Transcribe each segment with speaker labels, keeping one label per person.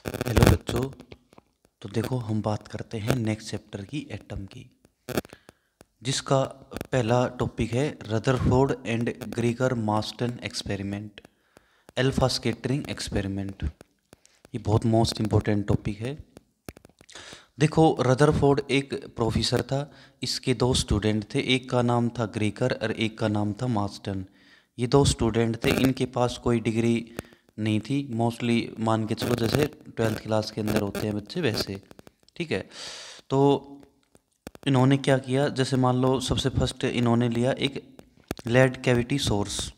Speaker 1: Hello बच्चों। तो देखो हम बात करते हैं नेक्स्ट चैप्टर की एटम की, जिसका पहला टॉपिक है Rutherford and ग्रीगर Marton experiment, alpha scattering experiment. ये बहुत मोस्ट इम्पोर्टेंट टॉपिक है। देखो रदरफोर्ड एक प्रोफेसर था, इसके दो स्टूडेंट थे, एक का नाम था ग्रीगर और एक का नाम था मार्टन। ये दो स्टूडेंट थे, इनके पास कोई डिग्री नहीं थी, मोस्टली मान के चलो जैसे 12th क्लास के अंदर होते हैं बच्चे वैसे। ठीक है। तो इन्होंने क्या किया, जैसे मान लो सबसे फर्स्ट इन्होंने लिया एक लेड कैविटी सोर्स।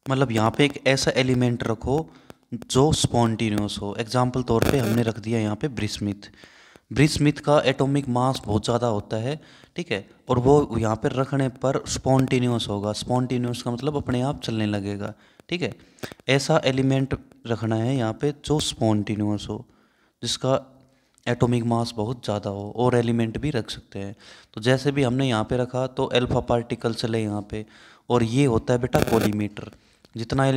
Speaker 1: मतलब यहाँ पे एक ऐसा एलिमेंट रखो जो स्पॉन्टिन्यूस हो। एग्जाम्पल तौर पे हमने रख दिया यहाँ पे ब्रिस्मिथ। ब्रिस्मिथ का एटॉमिक मास बहुत ज़्यादा होता है, ठीक है, और वो यहाँ पे रखने पर स्पॉन्टिन्यूस होगा। स्पॉन्टिन्यूस का मतलब अपने आप चलने लगेगा, ठीक है। ऐसा एलिमेंट रखना है यहाँ पे जो स्पॉन्टिन्यूस हो, जिसका एटॉमिक मास बहुत ज़्यादा हो। और एलिमेंट भी रख सकते हैं। तो जैसे भी हमने यहाँ पे रखा तो अल्फा पार्टिकल चले यहाँ पे, और ये होता है बेटा कोलीमीटर। जितना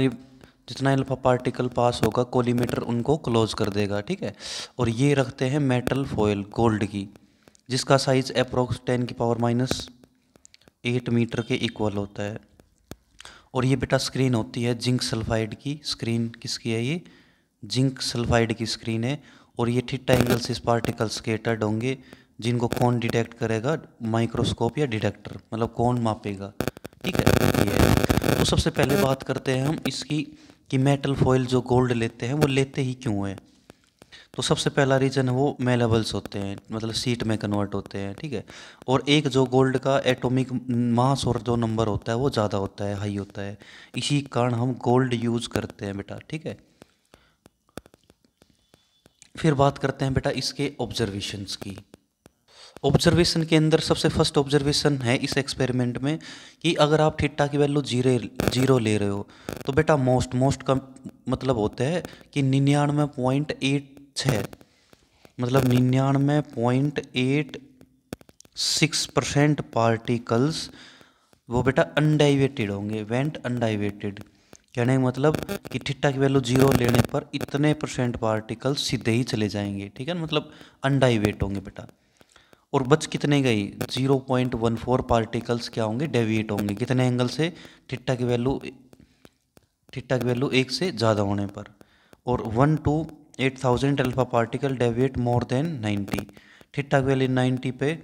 Speaker 1: जितना अल्फा पार्टिकल पास होगा कोलीमीटर उनको क्लोज कर देगा, ठीक है। और ये रखते हैं मेटल फॉयल गोल्ड की, जिसका साइज अप्रोक्स 10⁻8 मीटर के इक्वल होता है। और ये बेटा स्क्रीन होती है जिंक सल्फाइड की। स्क्रीन किसकी है? ये जिंक सल्फाइड की स्क्रीन है। और ये थीटा एंगल से पार्टिकल स्केटर्ड होंगे, जिनको कौन डिटेक्ट करेगा? माइक्रोस्कोप या डिटेक्टर, मतलब कौन मापेगा, ठीक है। ये है। तो सबसे पहले बात करते हैं हम इसकी कि मेटल फॉयल जो गोल्ड लेते हैं वो लेते ही क्यों है। तो सबसे पहला रीज़न है वो मेलेबल्स होते हैं, मतलब सीट में कन्वर्ट होते हैं, ठीक है। और एक जो गोल्ड का एटॉमिक मास और जो नंबर होता है वो ज़्यादा होता है, हाई होता है। इसी कारण हम गोल्ड यूज़ करते हैं बेटा, ठीक है। फिर बात करते हैं बेटा इसके ऑब्जर्वेशंस की। ऑब्जर्वेशन के अंदर सबसे फर्स्ट ऑब्जर्वेशन है इस एक्सपेरिमेंट में कि अगर आप थीटा की वैल्यू जीरो ले रहे हो तो बेटा मोस्ट का मतलब होता है कि 99.86, मतलब 99.86% पार्टिकल्स वो बेटा अनडाइवेटेड होंगे, वेंट अनडाइवेटेड। कहने का मतलब कि थीटा की वैल्यू जीरो लेने पर इतने परसेंट पार्टिकल्स सीधे ही चले जाएंगे, ठीक है ना, मतलब अनडाइवेट होंगे बेटा। और बच कितने गई? 0.14 पार्टिकल्स क्या होंगे? डेविएट होंगे। कितने एंगल से? थीटा की वैल्यू एक से ज़्यादा होने पर। और 1 to 8,000 alpha particle deviate more than 90। Theta की वैल्यू 90 पे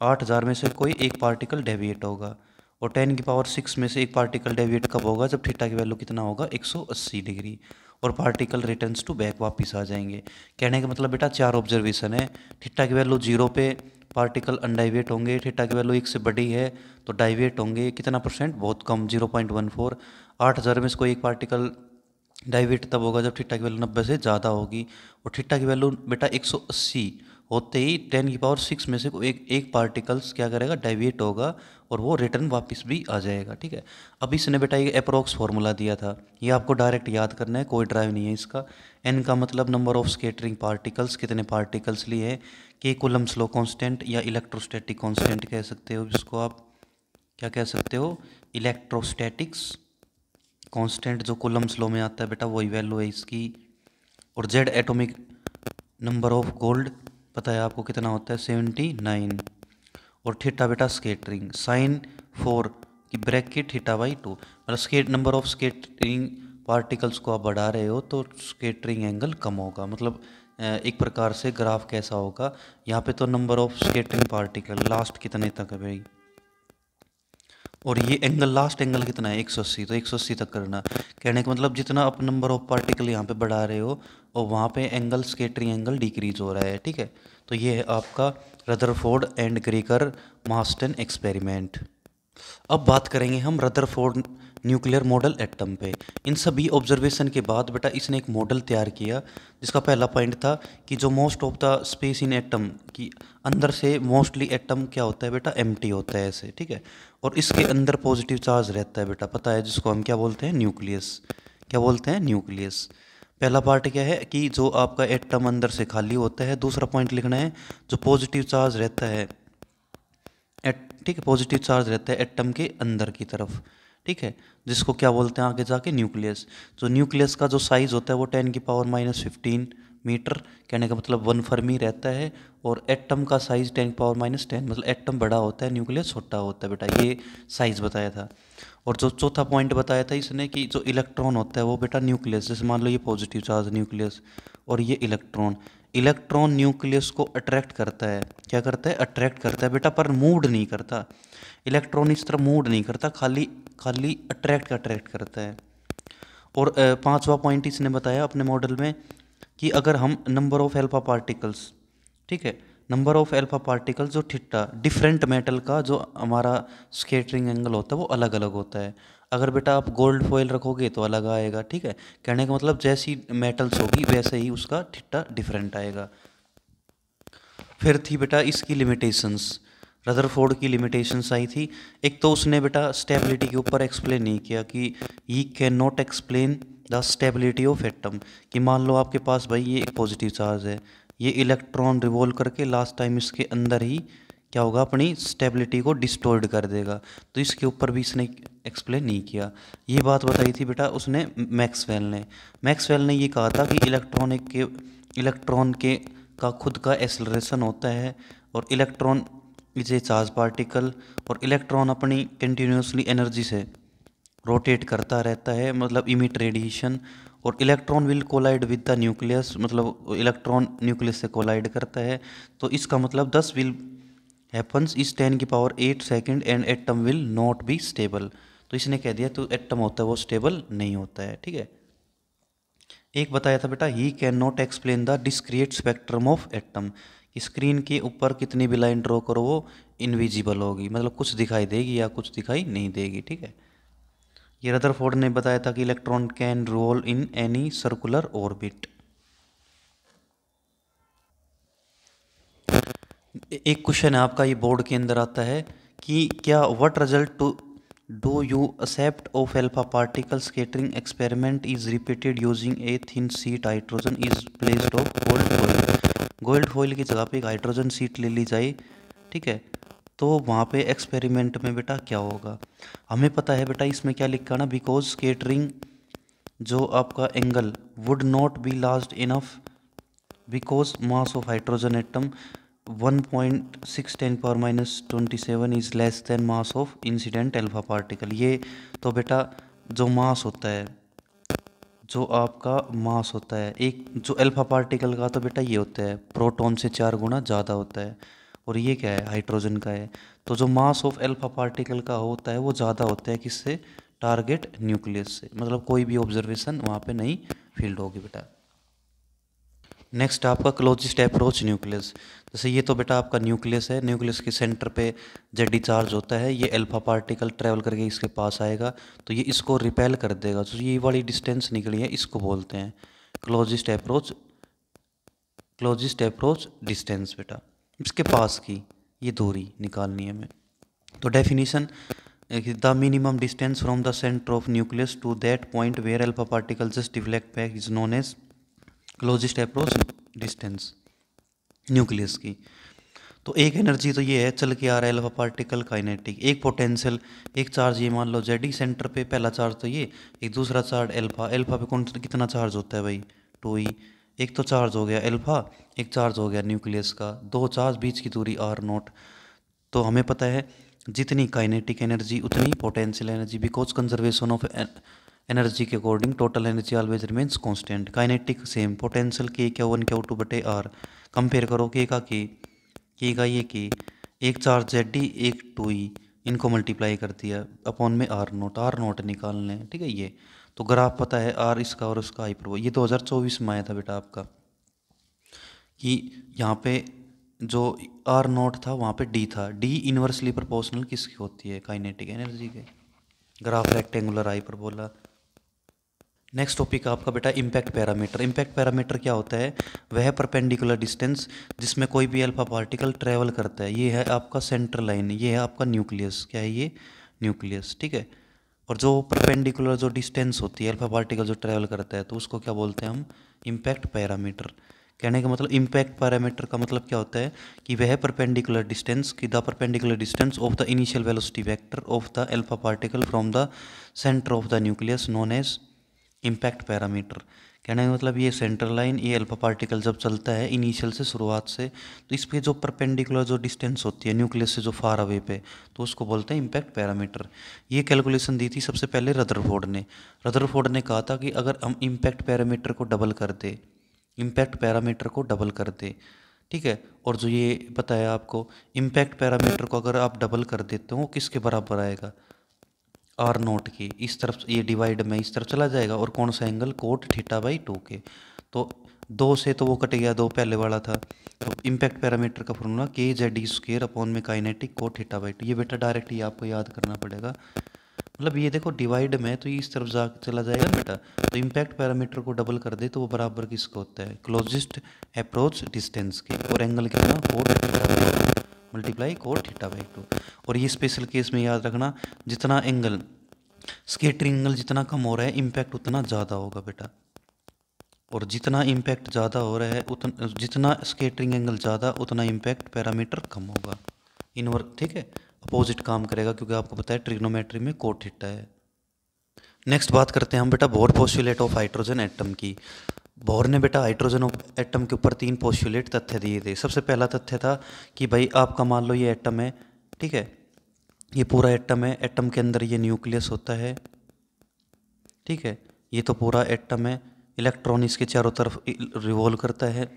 Speaker 1: 8,000 में से कोई एक पार्टिकल डेविएट होगा। और 10⁻6 में से एक पार्टिकल डेविएट कब होगा? जब थीटा की वैल्यू कितना होगा? 180 डिग्री। और पार्टिकल रिटर्न्स टू बैक, वापिस आ जाएंगे। कहने का मतलब बेटा चार ऑब्जर्वेशन है। थीटा की वैल्यू जीरो पे पार्टिकल अनडाइवेट होंगे, थीटा की वैल्यू एक से बड़ी है तो डाइवेट होंगे। कितना परसेंट? बहुत कम, 0.14। 8,000 में से कोई एक पार्टिकल डाइवेट तब होगा जब थीटा की वैल्यू 90 से ज़्यादा होगी। और थीटा की वैल्यू बेटा 180 होते ही 10⁻6 में से कोई एक पार्टिकल्स क्या करेगा? डाइवेट होगा, और वो रिटर्न वापस भी आ जाएगा, ठीक है। अब इसने बेटा ये अप्रोक्स फार्मूला दिया था, ये आपको डायरेक्ट याद करना है, कोई ड्राइव नहीं है इसका। एन का मतलब नंबर ऑफ स्केटरिंग पार्टिकल्स, कितने पार्टिकल्स लिए हैं। के कूलम्ब लो कांस्टेंट या इलेक्ट्रोस्टैटिक कांस्टेंट कह सकते हो इसको आप। क्या कह सकते हो? इलेक्ट्रोस्टैटिक्स कांस्टेंट जो कूलम्ब लो में आता है बेटा, वही वैल्यू है इसकी। और Z atomic number of gold पता है आपको कितना होता है? 79। और थीटा बेटा स्केटरिंग साइन 4 की ब्रैकेट थीटा/2, मतलब स्केट नंबर ऑफ स्केटरिंग पार्टिकल्स को आप बढ़ा रहे हो तो स्केटरिंग एंगल कम होगा। मतलब एक प्रकार से ग्राफ कैसा होगा, यहाँ पे तो number of scattering particle last कितने तक है भाई, और ये एंगल लास्ट एंगल कितना है? 180, तो 180 तक करना। कहने का मतलब जितना आप नंबर ऑफ पार्टिकल यहाँ पे बढ़ा रहे हो और वहाँ पे एंगल स्केटरिंग एंगल डिक्रीज हो रहा है, ठीक है। तो ये है आपका रदरफोर्ड एंड ग्रीगर मार्टन एक्सपेरिमेंट। अब बात करेंगे हम रदरफोर्ड न्यूक्लियर मॉडल एटम पे। इन सभी ऑब्जर्वेशन के बाद बेटा इसने एक मॉडल तैयार किया, जिसका पहला पॉइंट था कि जो most of the space in atom की अंदर से मोस्टली एटम क्या होता है बेटा? एम्प्टी होता है ऐसे, ठीक है। और इसके अंदर पॉजिटिव चार्ज रहता है बेटा, पता है, जिसको हम क्या बोलते हैं? न्यूक्लियस। क्या बोलते हैं? न्यूक्लियस। पहला पार्ट क्या है कि जो आपका एटम अंदर से खाली होता है। दूसरा पॉइंट लिखना है जो पॉजिटिव चार्ज रहता है, ठीक है, पॉजिटिव चार्ज रहता है एटम के अंदर की तरफ, ठीक है, जिसको क्या बोलते हैं आगे जाके न्यूक्लियस। जो न्यूक्लियस का जो साइज़ होता है वो 10⁻⁻15 मीटर, कहने का मतलब 1 फर्मी रहता है। और एटम का साइज़ 10⁻⁻10, मतलब एटम बड़ा होता है, न्यूक्लियस छोटा होता है बेटा, ये साइज़ बताया था। और जो चौथा पॉइंट बताया था इसने कि जो इलेक्ट्रॉन होता है वो बेटा न्यूक्लियस, जैसे मान लो ये पॉजिटिव चार्ज न्यूक्लियस और ये इलेक्ट्रॉन, इलेक्ट्रॉन न्यूक्लियस को अट्रैक्ट करता है। क्या करता है? अट्रैक्ट करता है बेटा, पर मूड नहीं करता। इलेक्ट्रॉन इस तरह मूड नहीं करता, खाली खाली अट्रैक्ट करता है। और पांचवा पॉइंट इसने बताया अपने मॉडल में कि अगर हम नंबर ऑफ एल्फा पार्टिकल्स, ठीक है, नंबर ऑफ एल्फा पार्टिकल्स जो थीटा डिफरेंट मेटल का जो हमारा स्केटरिंग एंगल होता है वो अलग अलग होता है। अगर बेटा आप गोल्ड फॉयल रखोगे तो अलग आएगा, ठीक है, कहने का मतलब जैसी मेटल्स होगी वैसे ही उसका थीटा डिफरेंट आएगा। फिर थी बेटा इसकी लिमिटेशंस, रदरफोर्ड की लिमिटेशंस आई थी। एक तो उसने बेटा स्टेबिलिटी के ऊपर एक्सप्लेन नहीं किया कि he can not explain the stability of atom, कि मान लो आपके पास भाई ये एक पॉजिटिव चार्ज है, ये इलेक्ट्रॉन रिवॉल्व करके लास्ट टाइम इसके अंदर ही क्या होगा, अपनी स्टेबिलिटी को डिस्टॉर्ड कर देगा, तो इसके ऊपर भी इसने एक्सप्लेन नहीं किया। ये बात बताई थी बेटा उसने मैक्सवेल ने ये कहा था कि इलेक्ट्रॉन के का खुद का एक्सेलरेशन होता है, और electron is a charge particle, और इलेक्ट्रॉन अपनी कंटिन्यूसली एनर्जी से रोटेट करता रहता है, मतलब इमिट रेडिएशन। और electron will collide with the nucleus, मतलब इलेक्ट्रॉन न्यूक्लियस से कोलाइड करता है, तो इसका मतलब 10 will happens is 10⁸ second and atom will not be stable. तो इसने कह दिया तो एटम होता है वो स्टेबल नहीं होता है, ठीक है। एक बताया था बेटा he can not explain the discrete spectrum of atom, screen के ऊपर कितनी भी लाइन ड्रॉ करो वो इनविजिबल होगी, मतलब कुछ दिखाई देगी या कुछ दिखाई नहीं देगी, ठीक है। ये रदरफोर्ड ने बताया था कि electron can roll in any circular orbit. एक क्वेश्चन है आपका, ये बोर्ड के अंदर आता है कि क्या what result to do you expect of alpha particle scattering experiment is repeated using a thin sheet hydrogen is placed of gold foil. Gold foil की जगह पे एक हाइड्रोजन सीट ले ली जाए, ठीक है, तो वहाँ पे एक्सपेरिमेंट में बेटा क्या होगा, हमें पता है बेटा इसमें क्या लिखा ना, बिकॉज स्कैटरिंग जो आपका angle would not be large enough because mass of hydrogen atom 1.6 10⁻⁻27 is less then mass of incident alpha particle. ये तो बेटा जो मास होता है, जो आपका मास होता है एक जो अल्फा पार्टिकल का, तो बेटा ये होता है प्रोटॉन से 4 गुना ज़्यादा होता है, और ये क्या है, हाइड्रोजन का है। तो जो मास ऑफ अल्फा पार्टिकल का होता है वो ज़्यादा होता है किससे, टारगेट न्यूक्लियस से, मतलब कोई भी ऑब्जर्वेशन वहाँ पे नहीं फील्ड होगी बेटा। नेक्स्ट आपका क्लोजिस्ट अप्रोच न्यूक्लियस, जैसे ये तो बेटा आपका न्यूक्लियस है, न्यूक्लियस के सेंटर पे जेडी चार्ज होता है, ये अल्फा पार्टिकल ट्रेवल करके इसके पास आएगा, तो ये इसको रिपेल कर देगा, तो ये वाली डिस्टेंस निकली है इसको बोलते हैं क्लोजिस्ट अप्रोच डिस्टेंस बेटा, इसके पास की ये दूरी निकालनी है हमें। तो definition, the minimum distance from the centre of nucleus to that point where alpha particle just deflect back is known as closest approach distance nucleus की। तो एक एनर्जी तो ये है चल के आ रहा है अल्फा पार्टिकल काइनेटिक, एक पोटेंशियल, एक चार्ज ये मान लो जेडी सेंटर पे, पहला चार्ज तो ये, एक दूसरा चार्ज अल्फा पे कौन कितना चार्ज होता है भाई 2e, एक तो चार्ज हो गया अल्फा, एक चार्ज हो गया न्यूक्लियस का, दो चार्ज बीच की दूरी r0। तो हमें पता है जितनी काइनेटिक एनर्जी उतनी potential energy, because conservation of energy के according total energy always remains constant. Kinetic same, potential के क्या 1 क्या 2 बटे आर, कंपेयर करो के का ये के, एक चार्ज जेड डी एक 2e, इनको मल्टीप्लाई कर दिया अपॉन में आर नोट निकालने हैं, ठीक है। ये तो ग्राफ पता है आर इसका और उसका हाइपरबोला, ये 2024 में आया था बेटा आपका, कि यहाँ पे जो r0 था वहाँ पे d था, d इन्वर्सली प्रोपोर्शनल किसकी होती है, काइनेटिक एनर्जी के। Graph rectangular hyperbola. Next topic आपका बेटा इम्पैक्ट पैरामीटर। इम्पैक्ट पैरामीटर क्या होता है, वह परपेंडिकुलर डिस्टेंस जिसमें कोई भी अल्फा पार्टिकल ट्रेवल करता है, ये है आपका सेंटर लाइन, ये है आपका न्यूक्लियस, क्या है ये न्यूक्लियस, ठीक है। और जो परपेंडिकुलर जो डिस्टेंस होती है अल्फा पार्टिकल जो ट्रेवल करता है, तो उसको क्या बोलते हैं हम, इम्पैक्ट पैरामीटर। कहने का मतलब इम्पैक्ट पैरामीटर का मतलब क्या होता है कि वह परपेंडिकुलर डिस्टेंस की the perpendicular distance of the initial velocity vector of the alpha particle from the centre of the nucleus known as impact parameter. कहने का मतलब ये सेंटर लाइन, ये अल्फा पार्टिकल जब चलता है इनिशियल से, शुरुआत से, तो इस पे जो परपेंडिकुलर जो डिस्टेंस होती है न्यूक्लियस से जो फार अवे पे, तो उसको बोलते हैं इम्पैक्ट पैरामीटर। ये कैलकुलेशन दी थी सबसे पहले रदरफोर्ड ने। रदरफोर्ड ने कहा था कि अगर हम इम्पैक्ट पैरामीटर को डबल कर दे, इम्पैक्ट पैरामीटर को डबल कर दे, ठीक है, और जो ये बताया आपको इम्पैक्ट पैरामीटर को अगर आप डबल कर देते हो किसके बराबर आएगा, आर नोट की। इस तरफ ये डिवाइड में इस तरफ चला जाएगा, और कौन सा एंगल, कोट थीटा बाई 2 के। तो 2 से तो वो कट गया, 2 पहले वाला था। तो इम्पैक्ट पैरामीटर का फॉर्मूला के जेड डी स्क्र अपॉन में काइनेटिक कोट थीटा बाई 2। ये बेटा डायरेक्ट ही आपको याद करना पड़ेगा। मतलब ये देखो डिवाइड में तो ये इस तरफ जा चला जाएगा बेटा। तो इम्पैक्ट पैरामीटर को डबल कर दे तो वो बराबर किसका होता है, क्लोजेस्ट अप्रोच डिस्टेंस के। और एंगल कितना, cot theta multiply cot theta by 2। और ये स्पेशल केस में याद रखना, जितना एंगल स्केटरिंग एंगल जितना कम हो रहा है इम्पैक्ट उतना ज़्यादा होगा बेटा। और जितना इम्पैक्ट ज़्यादा हो रहा है उतना, जितना स्केटरिंग एंगल ज़्यादा उतना इम्पैक्ट पैरामीटर कम होगा। इनवर्स, ठीक है, अपोजिट काम करेगा, क्योंकि आपको पता है ट्रिग्नोमेट्री में कोट थीटा है। नेक्स्ट बात करते हैं हम बेटा bore postulate of hydrogen atom की। बोर ने बेटा हाइड्रोजन एटम के ऊपर 3 पोस्टुलेट तथ्य दिए थे। सबसे पहला तथ्य था कि भाई आपका मान लो ये एटम है, ठीक है, ये पूरा एटम है, एटम के अंदर ये न्यूक्लियस होता है, ठीक है, ये तो पूरा एटम है, इलेक्ट्रॉन इसके चारों तरफ रिवॉल्व करता है।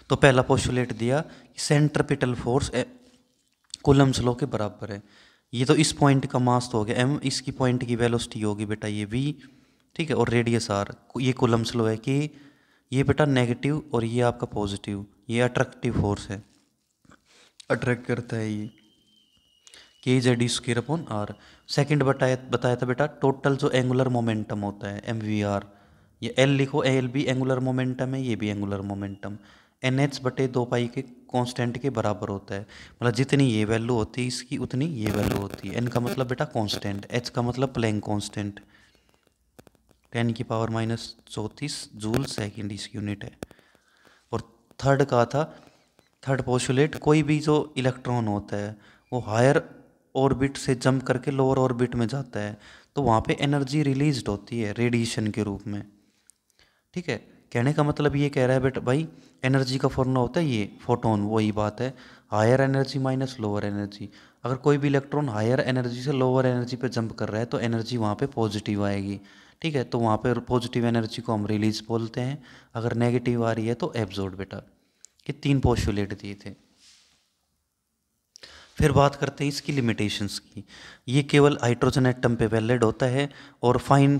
Speaker 1: तो पहला पोस्टुलेट दिया सेंट्रिपिटल फोर्स कूलम्स लॉ के बराबर है। ये तो इस पॉइंट का मास तो हो गया m, इसकी पॉइंट की वेलोसिटी होगी बेटा ये v, ठीक है, और रेडियस r। ये कूलम्स लॉ है कि ये बेटा नेगेटिव और ये आपका पॉजिटिव, ये अट्रैक्टिव फोर्स है, अट्रैक्ट करता है ये, K Z square upon R. Second बताया था बेटा टोटल जो एंगुलर मोमेंटम होता है एम वी आर, ये एल लिखो, एल भी एंगुलर मोमेंटम है, ये भी एंगुलर मोमेंटम एन एच बटे 2 पाई के कांस्टेंट के बराबर होता है। मतलब जितनी ये वैल्यू होती है इसकी उतनी ये वैल्यू होती है। एन का मतलब बेटा कांस्टेंट, एच का मतलब प्लैंक कांस्टेंट, 10⁻⁻34 जूल सेकेंड इसकी यूनिट है। और थर्ड का था, थर्ड पोस्टुलेट, कोई भी जो इलेक्ट्रॉन होता है वो हायर ऑर्बिट से जंप करके लोअर ऑर्बिट में जाता है तो वहाँ पे एनर्जी रिलीज होती है रेडिएशन के रूप में, ठीक है। कहने का मतलब ये कह रहा है बेटा भाई एनर्जी का फॉर्मूला होता है ये फोटोन, वही बात है, higher energy minus lower energy. अगर कोई भी इलेक्ट्रॉन हायर एनर्जी से लोअर एनर्जी पे जंप कर रहा है तो एनर्जी वहाँ पे पॉजिटिव आएगी, ठीक है, तो वहाँ पे पॉजिटिव एनर्जी को हम रिलीज बोलते हैं। अगर नेगेटिव आ रही है तो एब्जॉर्ब बेटा। कि 3 पोस्टुलेट दिए थे। फिर बात करते हैं इसकी लिमिटेशंस की। ये केवल हाइड्रोजन एटम पे वैलिड होता है और फाइन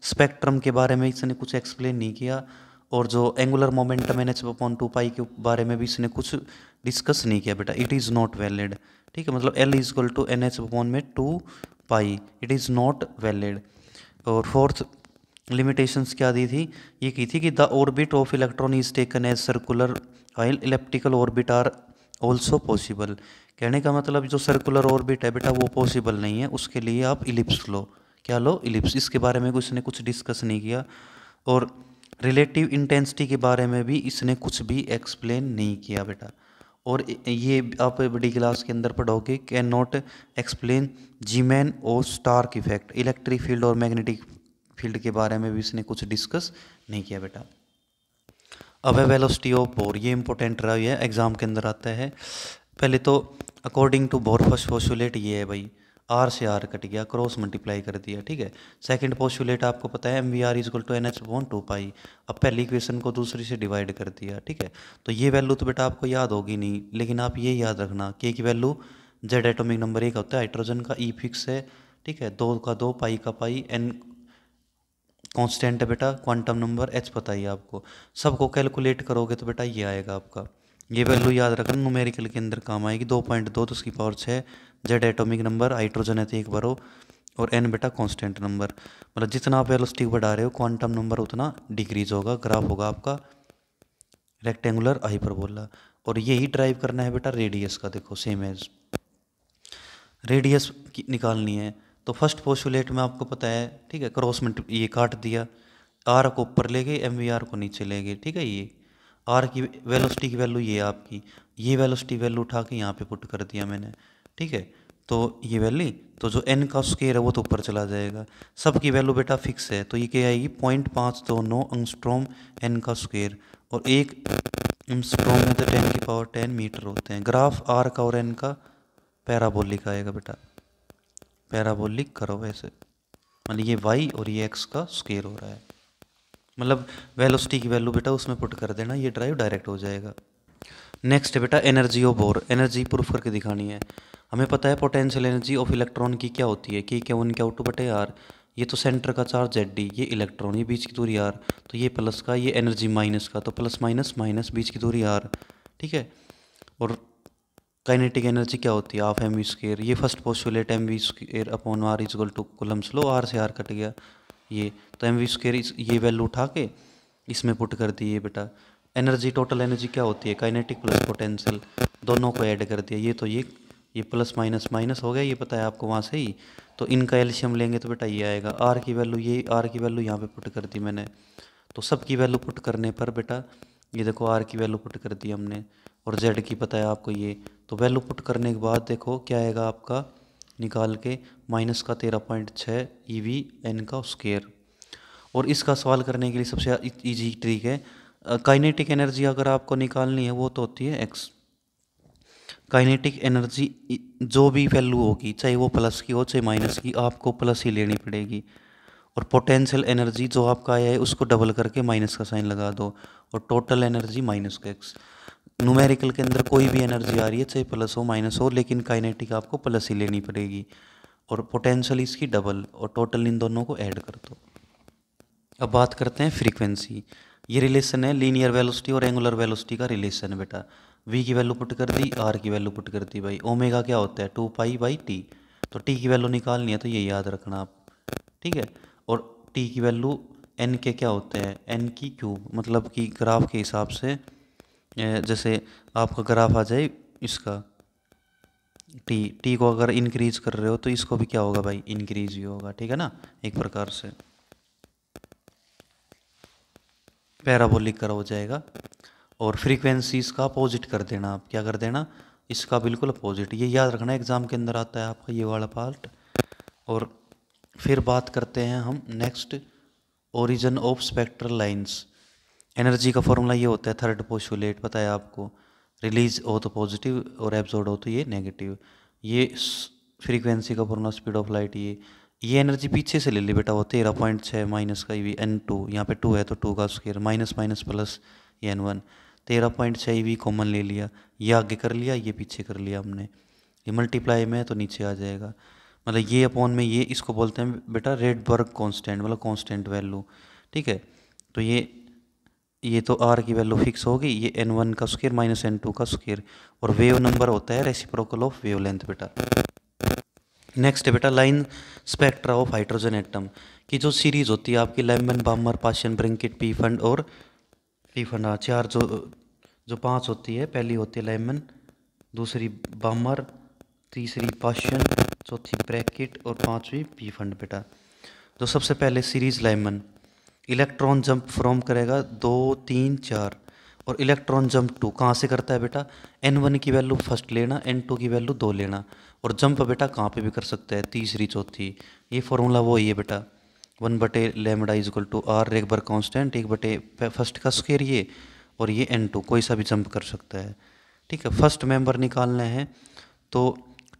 Speaker 1: स्पेक्ट्रम के बारे में इसने कुछ एक्सप्लेन नहीं किया, और जो एंगुलर मोमेंटम NH/2 के बारे में भी इसने कुछ डिस्कस नहीं किया बेटा। इट इज़ नॉट वैलिड, ठीक है, मतलब L is equal to NH/2 पाई, इट इज़ नॉट वैलिड। और फोर्थ लिमिटेशंस क्या दी थी, ये की थी कि the orbit of electron is taken as circular while elliptical orbit are also possible. कहने का मतलब जो सर्कुलर ऑर्बिट है बेटा वो पॉसिबल नहीं है, उसके लिए आप इलिप्स लो। क्या लो, इलिप्स। इसके बारे में इसने कुछ डिस्कस नहीं किया। और रिलेटिव इंटेंसिटी के बारे में भी इसने कुछ भी एक्सप्लेन नहीं किया बेटा। और ये आप बड़ी क्लास के अंदर पढ़ोगे, कैन नॉट एक्सप्लेन जीमैन और स्टार्क इफेक्ट, इलेक्ट्रिक फील्ड और मैग्नेटिक फील्ड के बारे में भी इसने कुछ डिस्कस नहीं किया बेटा। अब है वेलोसिटी ऑफ बोर, ये इंपॉर्टेंट रहा, ये एग्जाम के अंदर आता है। पहले तो according to Bohr first postulate ये है भाई, आर से आर कट गया, क्रॉस मल्टीप्लाई कर दिया, ठीक है। सेकंड पोस्टुलेट आपको पता है MVR is equal to NH/2 pi. अब पहली इक्वेशन को दूसरी से डिवाइड कर दिया, ठीक है। तो ये वैल्यू तो बेटा आपको याद होगी नहीं, लेकिन आप ये याद रखना के की वैल्यू जेड एटॉमिक नंबर 1 होता है, हाइड्रोजन का ई फिक्स है, ठीक है, 2 का 2, पाई का पाई, एन कांस्टेंट है बेटा, क्वांटम नंबर एच पता ही आपको। सबको कैलकुलेट करोगे तो बेटा ये आएगा आपका, ये वैल्यू याद रखना, न्यूमेरिकल के अंदर काम आएगी। 2.2 तो उसकी power 6, Z atomic number, hydrogen है तो 1 बारो, और एन बेटा कांस्टेंट नंबर। मतलब जितना आप वेलोसिटी बढ़ा रहे हो क्वांटम नंबर उतना डिक्रीज होगा, ग्राफ होगा आपका रेक्टेंगुलर हाइपरबोला। और यही ड्राइव करना है बेटा रेडियस का, देखो सेम एज रेडियस निकालनी है। तो फर्स्ट पोस्टुलेट में आपको पता है, ठीक है, क्रॉस ये काट दिया, आर को ऊपर ले गए, एम वी आर को नीचे ले गए, ठीक है। ये आर की वेलोसिटी की वैल्यू ये आपकी, ये वेलोसिटी वैल्यू उठा के यहाँ पे पुट कर दिया मैंने, ठीक है। तो ये वैल्यू, तो जो एन का स्क्वायर है वो तो ऊपर चला जाएगा। सब की वैल्यू बेटा फिक्स है, तो ये क्या आएगी 0.529 एंगस्ट्रॉम एन का स्क्वायर, और एक एंगस्ट्रॉम में तो 10⁻10 मीटर होते हैं। ग्राफ आर का और एन का पैराबोलिक आएगा बेटा, पैराबोलिक करो वैसे, मतलब ये वाई और ये एक्स का स्क्वायर हो रहा है, मतलब वेलोसिटी की वैल्यू बेटा उसमें पुट कर देना, ये ड्राइव डायरेक्ट हो जाएगा। नेक्स्ट है बेटा energy of bore, energy proof करके दिखानी है। हमें पता है पोटेंशियल एनर्जी ऑफ इलेक्ट्रॉन की क्या होती है, कि क्या उनके आउट बटे आर, ये तो सेंटर का चार्ज जेड डी, ये इलेक्ट्रॉन, ये बीच की दूरी आर, तो ये प्लस का, ये एनर्जी माइनस का, तो प्लस माइनस माइनस बीच की दूरी आर, ठीक है। और काइनेटिक एनर्जी क्या होती है, हाफ एम वी स्क्वायर, ये first postulate M V square upon R is equal to Coulomb's law, R से आर कट गया ये, तो एम वी स्क्वायर ये वैल्यू उठा के इसमें पुट कर दिए बेटा। एनर्जी, टोटल एनर्जी क्या होती है, काइनेटिक प्लस पोटेंशियल, दोनों को ऐड कर दिया, ये तो ये प्लस माइनस माइनस हो गया, ये पता है आपको वहाँ से ही, तो इनका एल्शियम लेंगे तो बेटा ये आएगा। आर की वैल्यू, ये आर की वैल्यू यहाँ पे पुट कर दी मैंने, तो सब की वैल्यू पुट करने पर बेटा ये देखो आर की वैल्यू पुट कर दी हमने, और जेड की पता है आपको ये, तो वैल्यू पुट करने के बाद देखो क्या आएगा आपका निकाल के, माइनस का 13.6 ईवी एन का स्क्वायर। और इसका सवाल करने के लिए सबसे इजी ट्रिक है, काइनेटिक एनर्जी अगर आपको निकालनी है वो तो होती है एक्स। काइनेटिक एनर्जी जो भी वैल्यू होगी, चाहे वो प्लस की हो चाहे माइनस की, आपको प्लस ही लेनी पड़ेगी। और पोटेंशियल एनर्जी जो आपका आया है उसको डबल करके माइनस का साइन लगा दो, और टोटल एनर्जी माइनस का एक्स। न्यूमेरिकल के अंदर कोई भी एनर्जी आ रही है चाहे प्लस हो माइनस हो, लेकिन काइनेटिक आपको प्लस ही लेनी पड़ेगी, और पोटेंशियल इसकी डबल, और टोटल इन दोनों को ऐड कर दो। अब बात करते हैं फ्रीक्वेंसी। ये रिलेशन है लीनियर वेलोसिटी और एंगुलर वेलोसिटी का रिलेशन है बेटा। v की वैल्यू पुट कर दी, r की वैल्यू पुट कर दी भाई। ओमेगा क्या होता है 2π/t, तो t की वैल्यू निकालनी है तो ये याद रखना आप, ठीक है। और t की वैल्यू n के क्या होते हैं, n की क्यूब, मतलब कि ग्राफ के हिसाब से, जैसे आपका ग्राफ आ जाए इसका t को अगर इंक्रीज कर रहे हो तो इसको भी क्या होगा भाई, इंक्रीज ही होगा, ठीक है ना, एक प्रकार से पैराबोलिक करा हो जाएगा। और फ्रीक्वेंसीज का अपोजिट कर देना, आप क्या कर देना, इसका बिल्कुल अपोजिट, ये याद रखना एग्जाम के अंदर आता है आपका ये वाला पार्ट। और फिर बात करते हैं हम next, origin of spectral lines. Energy का फॉर्मूला ये होता है, थर्ड पोस्टुलेट पता है आपको, रिलीज हो तो पॉजिटिव और एब्जॉर्ब हो तो ये नेगेटिव। ये फ्रीक्वेंसी का फॉर्मूला स्पीड ऑफ लाइट, ये एनर्जी पीछे से ले ली बेटा, वो 13.6 माइनस का ईवी n2, यहाँ पे 2 है तो 2 का स्क्वायर, माइनस माइनस प्लस ये n1, 13.6 ईवी कॉमन ले लिया, ये आगे कर लिया ये पीछे कर लिया हमने, ये मल्टीप्लाई में है तो नीचे आ जाएगा, मतलब ये अपॉन में ये, इसको बोलते हैं बेटा रेडबर्ग कांस्टेंट, मतलब कांस्टेंट वैल्यू, ठीक है। तो ये तो r की वैल्यू फिक्स होगी, ये n1 का स्क्वायर माइनस n2 का स्क्वायर, और वेव नंबर होता है रेसिप्रोकल ऑफ वेवलेंथ बेटा। नेक्स्ट है बेटा line spectra of hydrogen atom की जो सीरीज होती है आपकी, लेमन, बामर, पाशन, ब्रिंकिट, पी फंड और पी फंड, चार जो पांच होती है, पहली होती है लेमन, दूसरी बामर, तीसरी पाशन, चौथी ब्रैकेट और पांचवी पी फंड बेटा। तो सबसे पहले series lemon, electron jump from करेगा 2 3 4, और इलेक्ट्रॉन जंप 2 कहाँ से करता है बेटा, n1 की वैल्यू फर्स्ट लेना, n2 की वैल्यू 2 लेना, और जंप बेटा कहाँ पे भी कर सकता है, तीसरी चौथी, ये फॉर्मूला वो ही है बेटा, 1/λ is equal to R Rydberg constant, 1/, first का स्क्वायर ये, और ये n2 कोई सा भी जंप कर सकता है, ठीक है। फर्स्ट मेंबर निकालना है तो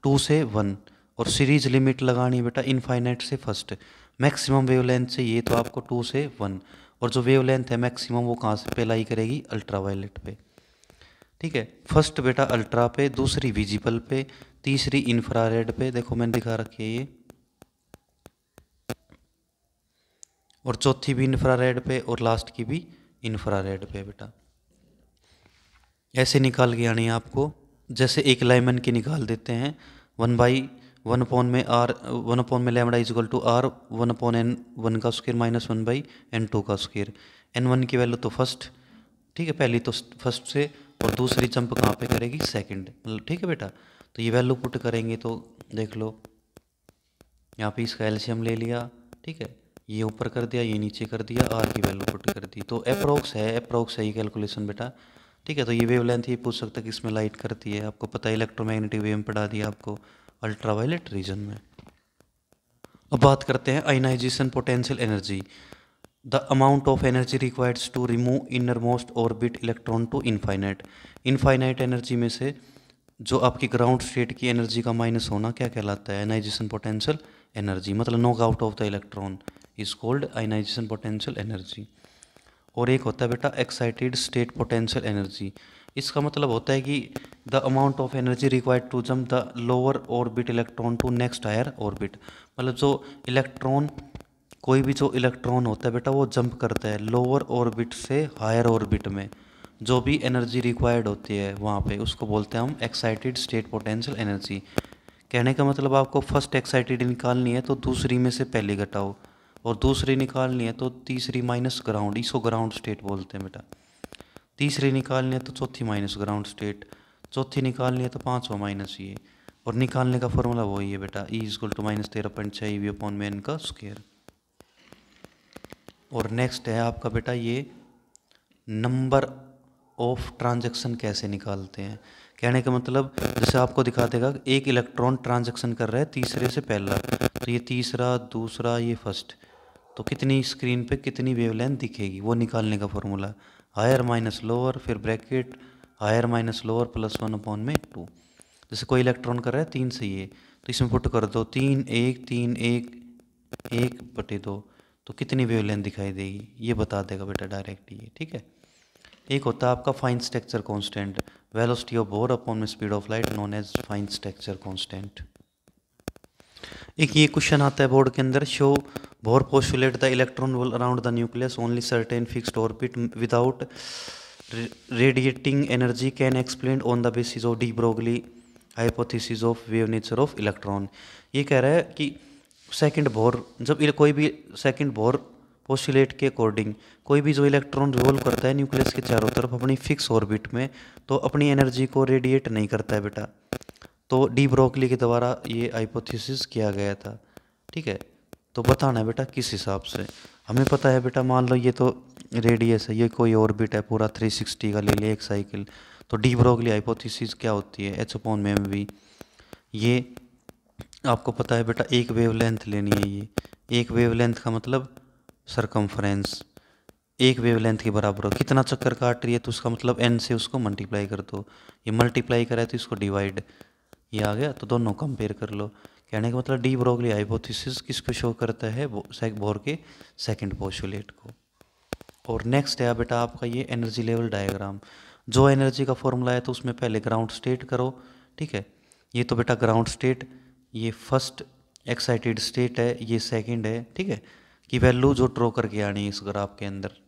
Speaker 1: 2 से 1, और सीरीज लिमिट लगानी है बेटा इनफाइनाइट से फर्स्ट, मैक्सिमम वेवलेंथ से ये तो आपको 2 से 1, और जो वेवलेंथ है मैक्सिमम वो कहाँ से पे लाई करेगी, अल्ट्रावायलेट पे, ठीक है। फर्स्ट बेटा अल्ट्रा पे, दूसरी विजिबल पे, तीसरी इंफ्रारेड पे, देखो मैंने दिखा रखी है ये, और चौथी भी इंफ्रारेड पे, और लास्ट की भी इंफ्रारेड पे बेटा। ऐसे निकाल के आनी है आपको, जैसे एक लाइमन की निकाल देते हैं, 1/1 में आर 1 में lambda is equal to R 1/n1 का स्क्वायर माइनस 1/n2 का स्क्वायर। n1 की वैल्यू तो फर्स्ट, ठीक है, पहली तो फर्स्ट से, और दूसरी जंप कहाँ पे करेगी, सेकंड, मतलब ठीक है बेटा। तो ये वैल्यू पुट करेंगे तो देख लो, यहाँ पे इसका एलसीएम ले लिया, ठीक है, ये ऊपर कर दिया, ये नीचे कर दिया, आर की वैल्यू पुट कर दी। तो अप्रोक्स है ये कैलकुलेशन बेटा। ठीक है, तो ये वेवलेंथ ये पूछ सकता है कि इसमें लाइट करती है, आपको पता है इलेक्ट्रोमैग्नेटिक वेव में पढ़ा दिया आपको अल्ट्रावायलेट रीजन में। अब बात करते हैं ionization potential energy, the amount of energy required to remove inner most orbit electron to infinite. Infinite energy में से जो आपकी ग्राउंड स्टेट की एनर्जी का माइनस होना क्या कहलाता है? आयनाइजेशन पोटेंशियल एनर्जी, मतलब knock out of the electron is called ionization potential energy. और एक होता है बेटा एक्साइटेड स्टेट पोटेंशियल एनर्जी। इसका मतलब होता है कि the amount of energy required to jump the lower orbit electron to next higher orbit. मतलब जो इलेक्ट्रॉन, कोई भी जो इलेक्ट्रॉन होता है बेटा वो जंप करता है लोअर ऑर्बिट से हायर ऑर्बिट में, जो भी एनर्जी रिक्वायर्ड होती है वहाँ पे, उसको बोलते हैं हम एक्साइटेड स्टेट पोटेंशियल एनर्जी। कहने का मतलब आपको फर्स्ट एक्साइटेड निकालनी है तो दूसरी में से पहली घटाओ, और दूसरी निकालनी है तो तीसरी माइनस ग्राउंड, इसको ग्राउंड स्टेट बोलते हैं बेटा। तीसरी निकालनी है तो चौथी माइनस ग्राउंड स्टेट, चौथी निकालनी है तो पाँचवा माइनस ये, और निकालने का फॉर्मूला वही है बेटा, ई इजक्वल टू -13.6 EV अपॉन में का स्क्वायर। और नेक्स्ट है आपका बेटा ये नंबर ऑफ ट्रांजैक्शन कैसे निकालते हैं। कहने का मतलब जैसे आपको दिखा देगा एक इलेक्ट्रॉन ट्रांजैक्शन कर रहा है तीसरे से पहला, तो ये तीसरा, दूसरा, ये फर्स्ट, तो कितनी स्क्रीन पे कितनी वेवलेंथ दिखेगी वो निकालने का फॉर्मूला, हायर माइनस लोअर, फिर bracket higher minus lower +1 upon में 2। जैसे कोई इलेक्ट्रॉन कर रहा है 3 से ये, तो इसमें पुट कर दो 3 1 3 1 1/2, तो कितनी वेवलेंथ दिखाई देगी ये बता देगा बेटा डायरेक्ट ये। ठीक है, एक होता है आपका fine structure constant, velocity of Bohr upon में speed of light, known as fine structure constant. एक ये क्वेश्चन आता है बोर्ड के अंदर, show Bohr postulate the electron will around the nucleus only certain fixed orbit without radiating energy can explain on the basis of de Broglie hypothesis of wave nature of electron. ये कह रहा है कि second bore, जब कोई भी second bore postulate के according कोई भी जो इलेक्ट्रॉन रिवॉल्व करता है न्यूक्लियस के चारों तरफ अपनी फिक्स ऑर्बिट में, तो अपनी एनर्जी को रेडिएट नहीं करता है बेटा। तो डी ब्रोगली के द्वारा ये हाइपोथेसिस किया गया था। ठीक है, तो बताना है बेटा किस हिसाब से। हमें पता है बेटा, मान लो ये तो रेडियस है, ये कोई ऑर्बिट है पूरा 360 का ले लिया एक साइकिल, तो डी ब्रोगली हाइपोथेसिस क्या होती है, h/mv। ये आपको पता है बेटा एक वेवलेंथ लेनी है, ये एक वेवलेंथ का मतलब सरकमफ्रेंस, एक वेवलेंथ के बराबर हो, कितना चक्कर काट रही है तो उसका मतलब n से उसको मल्टीप्लाई कर दो, ये मल्टीप्लाई करा है तो इसको डिवाइड, ये आ गया, तो दोनों कंपेयर कर लो। कहने का मतलब डी ब्रोगली हाइपोथेसिस किसको शो करता है, बोर के सेकंड पोस्टुलेट को। और नेक्स्ट है बेटा आपका ये एनर्जी लेवल डायग्राम। जो एनर्जी का फॉर्मूला है तो उसमें पहले ग्राउंड स्टेट करो। ठीक है, ये तो बेटा ग्राउंड स्टेट, ये फर्स्ट एक्साइटेड स्टेट है, ये सेकंड है। ठीक है, कि वैल्यू जो ड्रॉ करके आनी है इस ग्राफ के अंदर।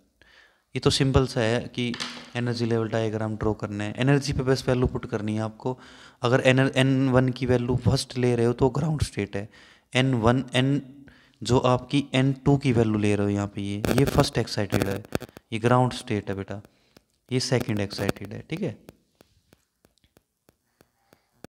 Speaker 1: ये तो सिंपल सा है कि एनर्जी लेवल डायग्राम ड्रॉ करना है, एनर्जी पे बस वैल्यू पुट करनी है आपको। अगर n1 की वैल्यू फर्स्ट ले रहे हो तो ग्राउंड स्टेट है, n जो आपकी n2 की वैल्यू ले रहे हो यहाँ पे ये फर्स्ट एक्साइटेड है, ये ग्राउंड स्टेट है बेटा, ये सेकंड एक्साइटेड है। ठीक है,